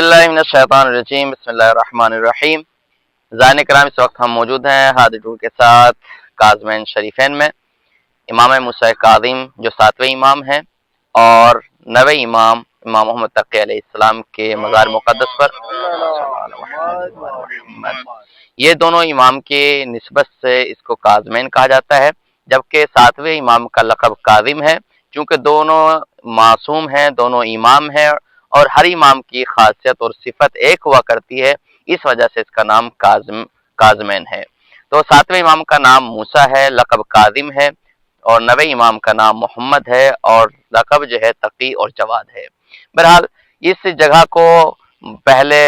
बिस्मिल्लाहिर्रहमानिर्रहीम बिस्मिल्लाहिर्रहमानिर्रहीम। ज़ाहिरीन कराम, इस वक्त हम मौजूद हैं हादी टूर के साथ काज़मैन शरीफैन में। इमाम मूसा काज़िम जो 7वें इमाम हैं और 9वें इमाम इमाम मोहम्मद तक़ी अलैहिस्सलाम के मज़ार मुक़द्दस पर ये दोनों इमाम की निस्बत से इसको काज़मैन कहा जाता है, जबकि 7वें इमाम का लक़ब काज़िम है। चूँकि दोनों मासूम हैं, दोनों इमाम हैं और हर इमाम की खासियत और सिफत एक हुआ करती है, इस वजह से इसका नाम काज़मैन है। तो 7वें इमाम का नाम मूसा है, लक़ब काज़िम है, और 9वें इमाम का नाम मोहम्मद है और लक़ब जो है तक़ी और जवाद है। बहरहाल इस जगह को पहले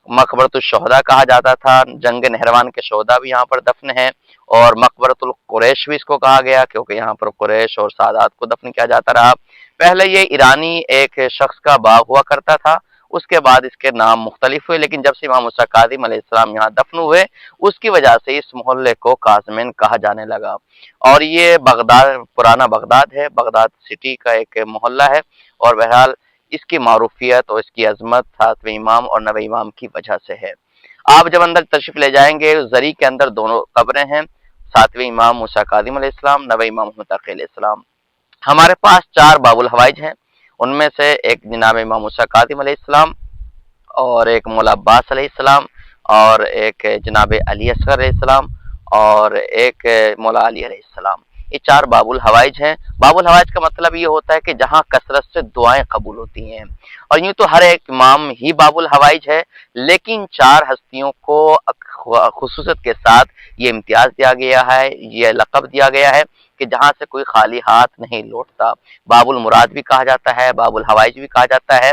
मकबरतुल शुहदा कहा जाता था, जंग नहरवान के शोहदा भी यहाँ पर दफन हैं, और मकबरतुल कुरैश भी इसको कहा गया क्योंकि यहाँ पर कुरैश और सादात को दफन किया जाता रहा। पहले ये ईरानी एक शख्स का बाग हुआ करता था, उसके बाद इसके नाम मुख्तलिफ हुए, लेकिन जब से इमाम मूसा काज़िम अलैहिस्सलाम यहाँ दफन हुए उसकी वजह से इस मोहल्ले को काज़मैन कहा जाने लगा। और ये बगदाद, पुराना बगदाद है, बगदाद सिटी का एक मोहल्ला है। और बहरहाल इसकी मारूफियत और इसकी अजमत 7वें इमाम और 9वें इमाम की वजह से है। आप जब अंदर तशरीफ ले जाएंगे, जरी के अंदर दोनों कब्रें हैं, 7वें इमाम मूसा काज़िम अलैहिस्सलाम, 9वें इमाम मोहम्मद तक़ी अलैहिस्सलाम। हमारे पास 4 बाबुल हवाइज हैं, उनमें से एक जनाब इमाम मूसा काज़िम अलैहिस्सलाम, और एक मौला अब्बास अलैहिस्सलाम, और एक जनाब अली असगर अलैहिस्सलाम, और एक मौला अली अलैहिस्सलाम। ये 4 बाबुल हवाइज हैं। बाबुल हवाइज का मतलब ये होता है कि जहाँ कसरत से दुआएं कबूल होती हैं। और यूं तो हर एक इमाम ही बाबुल हवाइज है, लेकिन 4 हस्तियों को खुसूसियत के साथ ये इम्तियाज दिया गया है, ये लक़ब दिया गया है कि जहाँ से कोई खाली हाथ नहीं लौटता। बाबुल मुराद भी कहा जाता है, बाबुल हवाइज भी कहा जाता है।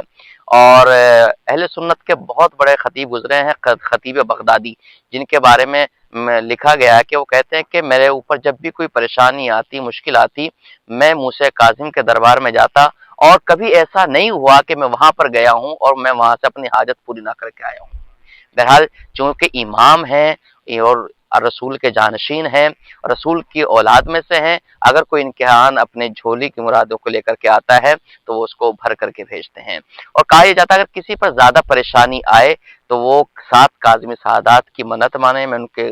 और अहले सुन्नत के बहुत बड़े खतीब गुजरे हैं, खतीब बगदादी, जिनके बारे में लिखा गया है कि वो कहते हैं कि मेरे ऊपर जब भी कोई परेशानी आती, मुश्किल आती, मैं मूसा काज़िम के दरबार में जाता, और कभी ऐसा नहीं हुआ कि मैं वहां पर गया हूं और मैं वहां से अपनी हाजत पूरी ना करके आया हूं। बहरहाल चूंकि इमाम हैं और रसूल के जानशीन हैं, रसूल की औलाद में से हैं, अगर कोई इनके यहाँ अपने झोली की मुरादों को लेकर के आता है तो वो उसको भर करके भेजते हैं। और कहा यह जाता है अगर किसी पर ज्यादा परेशानी आए तो वो 7 काज़िम सादात की मन्नत माने, मैं उनके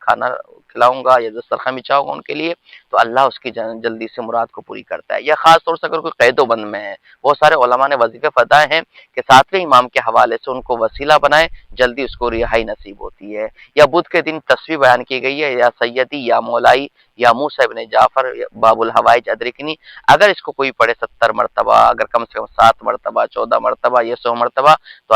खाना खिलाऊंगा या दस्तरखान बिछाऊंगा उनके लिए, तो अल्लाह उसकी जल्दी से मुराद को पूरी करता है। या खास तौर से अगर कोई कैदो बंद में है, बहुत सारे उलमा ने वजीफे फताए हैं कि 7वें इमाम के हवाले से उनको वसीला बनाए, जल्दी उसको रिहाई नसीब होती है। या बुध के दिन तस्वीर बयान की गई है, या सैयदी या मौलाई या मूसा इब्न जाफर बाबुल हवाइज अदरिकनी, अगर इसको कोई पढ़े 70 मरतबा, अगर कम से कम 7 मरतबा, 14 मरतबा या 100 मरतबा, तो